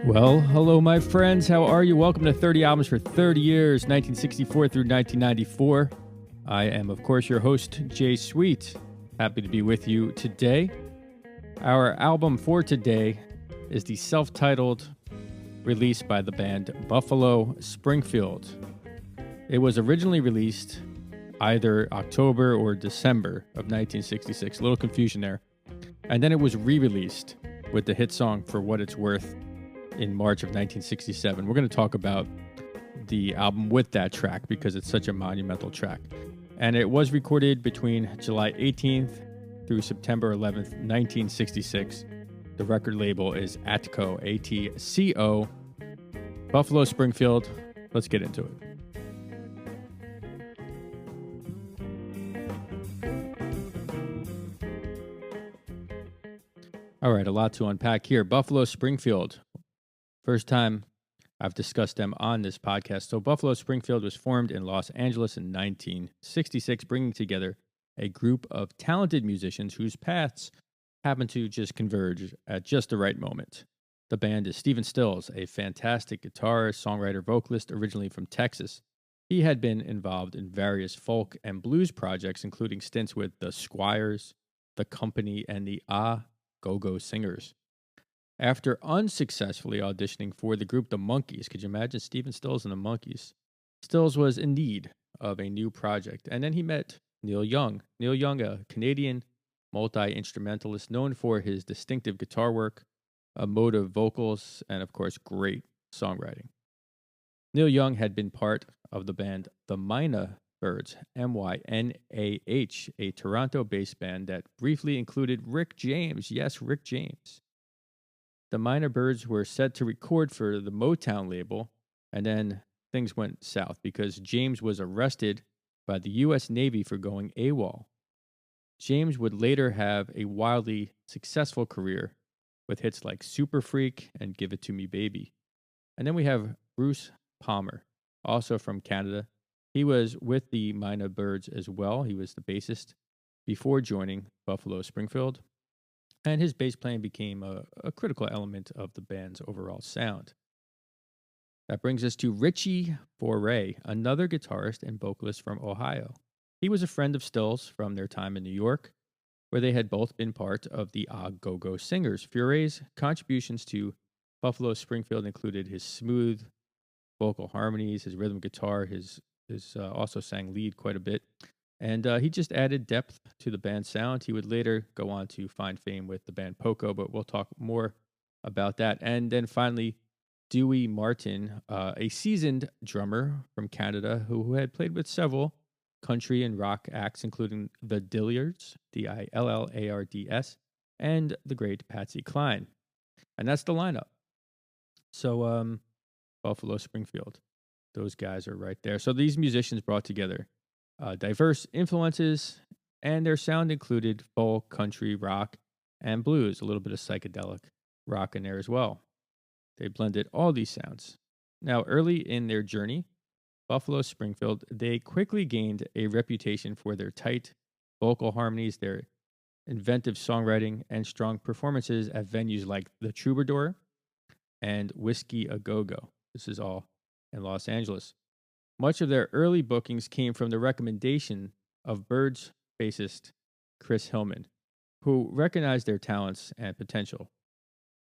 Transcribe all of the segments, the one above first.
Well, hello, my friends. How are you? Welcome to 30 Albums for 30 Years, 1964 through 1994. I am, of course, your host, Jay Sweet. Happy to be with you today. Our album for today is the self-titled release by the band Buffalo Springfield. It was originally released either October or December of 1966. A little confusion there. And then it was re-released with the hit song For What It's Worth in March of 1967. We're going to talk about the album with that track because it's such a monumental track. And it was recorded between July 18th through September 11th, 1966. The record label is Atco, A-T-C-O. Buffalo Springfield. Let's get into it. All right, a lot to unpack here. Buffalo Springfield. First time I've discussed them on this podcast. So Buffalo Springfield was formed in Los Angeles in 1966, bringing together a group of talented musicians whose paths happened to just converge at just the right moment. The band is Stephen Stills, a fantastic guitarist, songwriter, vocalist, originally from Texas. He had been involved in various folk and blues projects, including stints with the Squires, the Company, and the Go-Go Singers. After unsuccessfully auditioning for the group The Monkees, could you imagine Stephen Stills and the Monkees? Stills was in need of a new project, and then he met Neil Young. Neil Young, a Canadian multi-instrumentalist known for his distinctive guitar work, emotive vocals, and of course, great songwriting. Neil Young had been part of the band The Mynah Birds, M-Y-N-A-H, a Toronto-based band that briefly included Rick James. Yes, Rick James. The Mynah Birds were set to record for the Motown label, and then things went south because James was arrested by the U.S. Navy for going AWOL. James would later have a wildly successful career with hits like Super Freak and Give It To Me Baby. And then we have Bruce Palmer, also from Canada. He was with the Mynah Birds as well. He was the bassist before joining Buffalo Springfield. And his bass playing became a critical element of the band's overall sound. That brings us to Richie Furay, another guitarist and vocalist from Ohio. He was a friend of Stills from their time in New York, where they had both been part of the Go-Go Singers. Furay's contributions to Buffalo Springfield included his smooth vocal harmonies, his rhythm guitar, his also sang lead quite a bit. And he just added depth to the band's sound. He would later go on to find fame with the band Poco, but we'll talk more about that. And then finally, Dewey Martin, a seasoned drummer from Canada who had played with several country and rock acts, including the Dillards, D-I-L-L-A-R-D-S, and the great Patsy Cline. And that's the lineup. So Buffalo Springfield, those guys are right there. So these musicians brought together diverse influences, and their sound included folk, country, rock, and blues, a little bit of psychedelic rock in there as well. They blended all these sounds. Now, early in their journey, Buffalo Springfield, they quickly gained a reputation for their tight vocal harmonies, their inventive songwriting, and strong performances at venues like the Troubadour and Whiskey A Go-Go. This is all in Los Angeles. Much of their early bookings came from the recommendation of Birds bassist Chris Hillman, who recognized their talents and potential.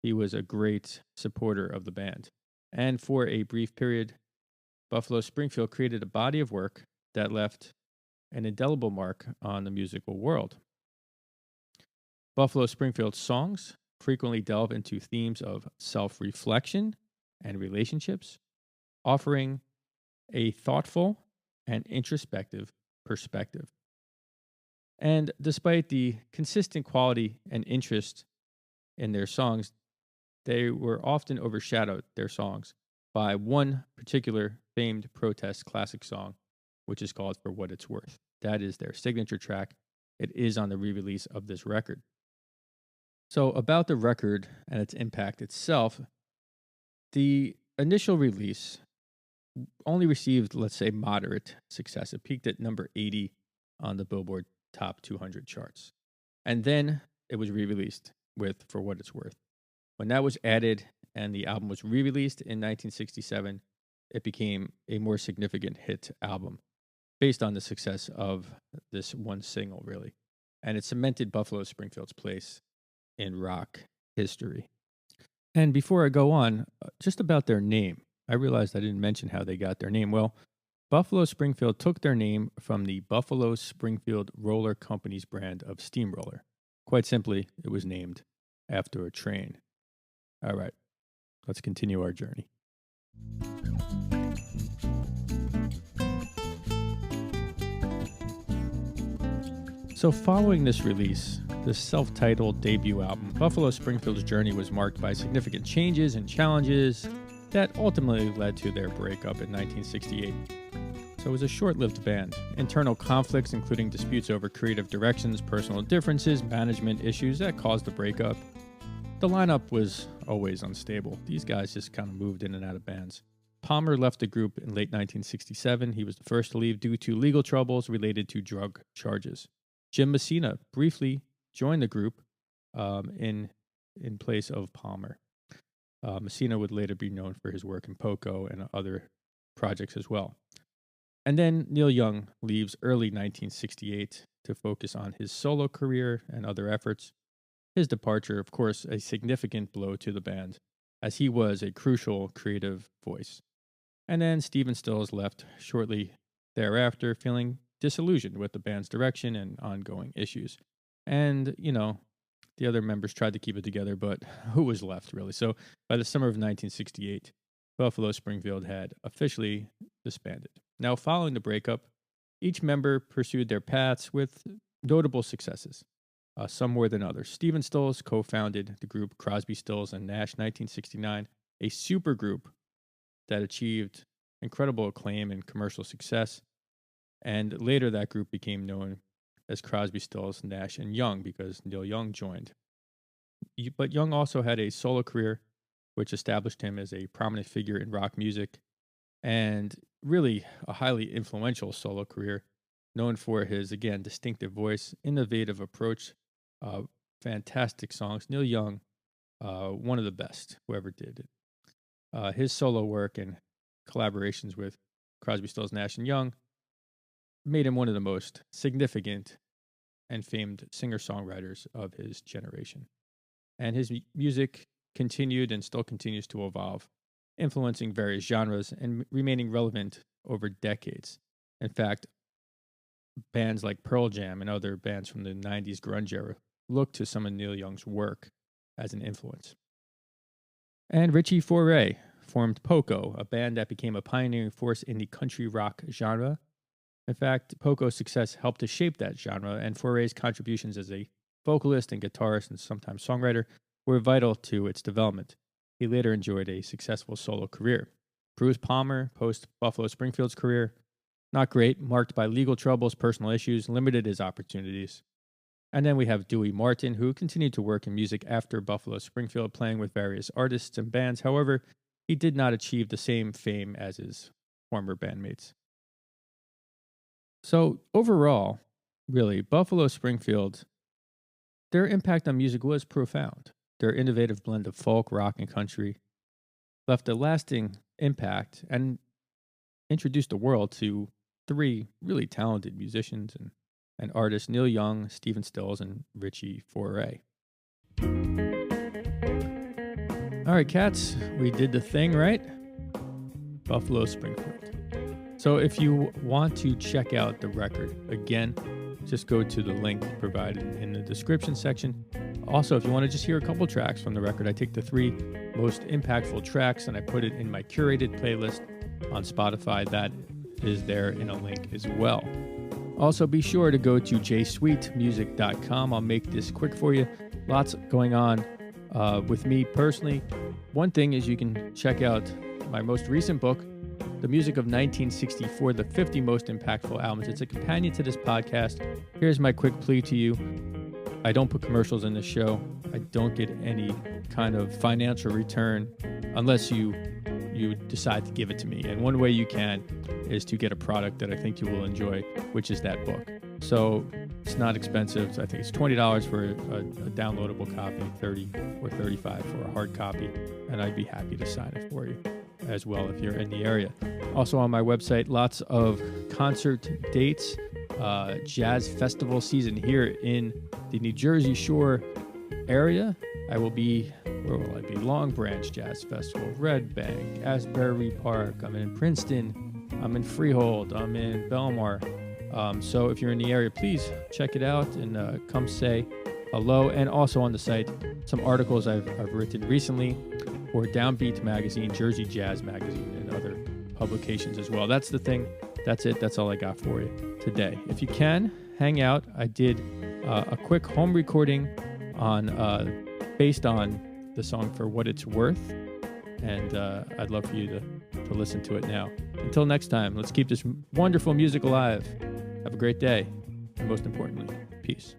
He was a great supporter of the band. And for a brief period, Buffalo Springfield created a body of work that left an indelible mark on the musical world. Buffalo Springfield's songs frequently delve into themes of self-reflection and relationships, offering a thoughtful and introspective perspective. And despite the consistent quality and interest in their songs, they were often overshadowed, their songs, by one particular famed protest classic song, which is called For What It's Worth. That is their signature track. It is on the re-release of this record. So about the record and its impact itself, the initial release only received, let's say, moderate success. It peaked at number 80 on the Billboard Top 200 charts. And then it was re-released with For What It's Worth. When that was added and the album was re-released in 1967, it became a more significant hit album based on the success of this one single, really. And it cemented Buffalo Springfield's place in rock history. And before I go on, just about their name, I realized I didn't mention how they got their name. Well, Buffalo Springfield took their name from the Buffalo Springfield Roller Company's brand of steamroller. Quite simply, it was named after a train. All right, let's continue our journey. So following this release, the self-titled debut album, Buffalo Springfield's journey was marked by significant changes and challenges that ultimately led to their breakup in 1968. So it was a short-lived band. Internal conflicts, including disputes over creative directions, personal differences, management issues that caused the breakup. The lineup was always unstable. These guys just kind of moved in and out of bands. Palmer left the group in late 1967. He was the first to leave due to legal troubles related to drug charges. Jim Messina briefly joined the group in place of Palmer. Messina would later be known for his work in Poco and other projects as well. And then Neil Young leaves early 1968 to focus on his solo career and other efforts. His departure, of course, a significant blow to the band, as he was a crucial creative voice. And then Stephen Stills left shortly thereafter, feeling disillusioned with the band's direction and ongoing issues. And, the other members tried to keep it together, but who was left, really? So by the summer of 1968, Buffalo Springfield had officially disbanded. Now, following the breakup, each member pursued their paths with notable successes, some more than others. Stephen Stills co-founded the group Crosby, Stills, and Nash 1969, a supergroup that achieved incredible acclaim and commercial success. And later that group became known as Crosby, Stills, Nash, and Young because Neil Young joined. But Young also had a solo career, which established him as a prominent figure in rock music, and really a highly influential solo career, known for his, again, distinctive voice, innovative approach, fantastic songs. Neil Young, one of the best, whoever did it. His solo work and collaborations with Crosby, Stills, Nash, and Young made him one of the most significant and famed singer-songwriters of his generation. And his music continued and still continues to evolve, influencing various genres and remaining relevant over decades. In fact, bands like Pearl Jam and other bands from the 90s grunge era look to some of Neil Young's work as an influence. And Richie Furay formed Poco, a band that became a pioneering force in the country rock genre. In fact, Poco's success helped to shape that genre, and Furay's contributions as a vocalist and guitarist and sometimes songwriter were vital to its development. He later enjoyed a successful solo career. Bruce Palmer, post-Buffalo Springfield's career, not great, marked by legal troubles, personal issues, limited his opportunities. And then we have Dewey Martin, who continued to work in music after Buffalo Springfield, playing with various artists and bands. However, he did not achieve the same fame as his former bandmates. So overall, really, Buffalo Springfield, their impact on music was profound. Their innovative blend of folk, rock, and country left a lasting impact and introduced the world to three really talented musicians and artists, Neil Young, Stephen Stills, and Richie Furay. All right, cats, we did the thing, right? Buffalo Springfield. So if you want to check out the record, again, just go to the link provided in the description section. Also, if you want to just hear a couple tracks from the record, I take the three most impactful tracks and I put it in my curated playlist on Spotify. That is there in a link as well. Also, be sure to go to jsweetmusic.com. I'll make this quick for you. Lots going on with me personally. One thing is you can check out my most recent book, The Music of 1964, the 50 Most Impactful Albums. It's a companion to this podcast. Here's my quick plea to you. I don't put commercials in this show. I don't get any kind of financial return unless you decide to give it to me. And one way you can is to get a product that I think you will enjoy, which is that book. So It's not expensive. I think it's $20 for a downloadable copy, $30 or $35 for a hard copy, and I'd be happy to sign it for you as well if you're in the area. Also on my website, lots of concert dates, jazz festival season here in the New Jersey Shore area. I will be, where will I be? Long Branch Jazz Festival, Red Bank, Asbury Park. I'm in Princeton. I'm in Freehold. I'm in Belmar. So if you're in the area, please check it out and come say hello. And also on the site, some articles I've written recently for Downbeat Magazine, Jersey Jazz Magazine, and other publications as well. That's the thing. That's it. That's all I got for you today. If you can, hang out. I did a quick home recording on based on the song For What It's Worth, and I'd love for you to listen to it now. Until next time, let's keep this wonderful music alive. Have a great day, and most importantly, peace.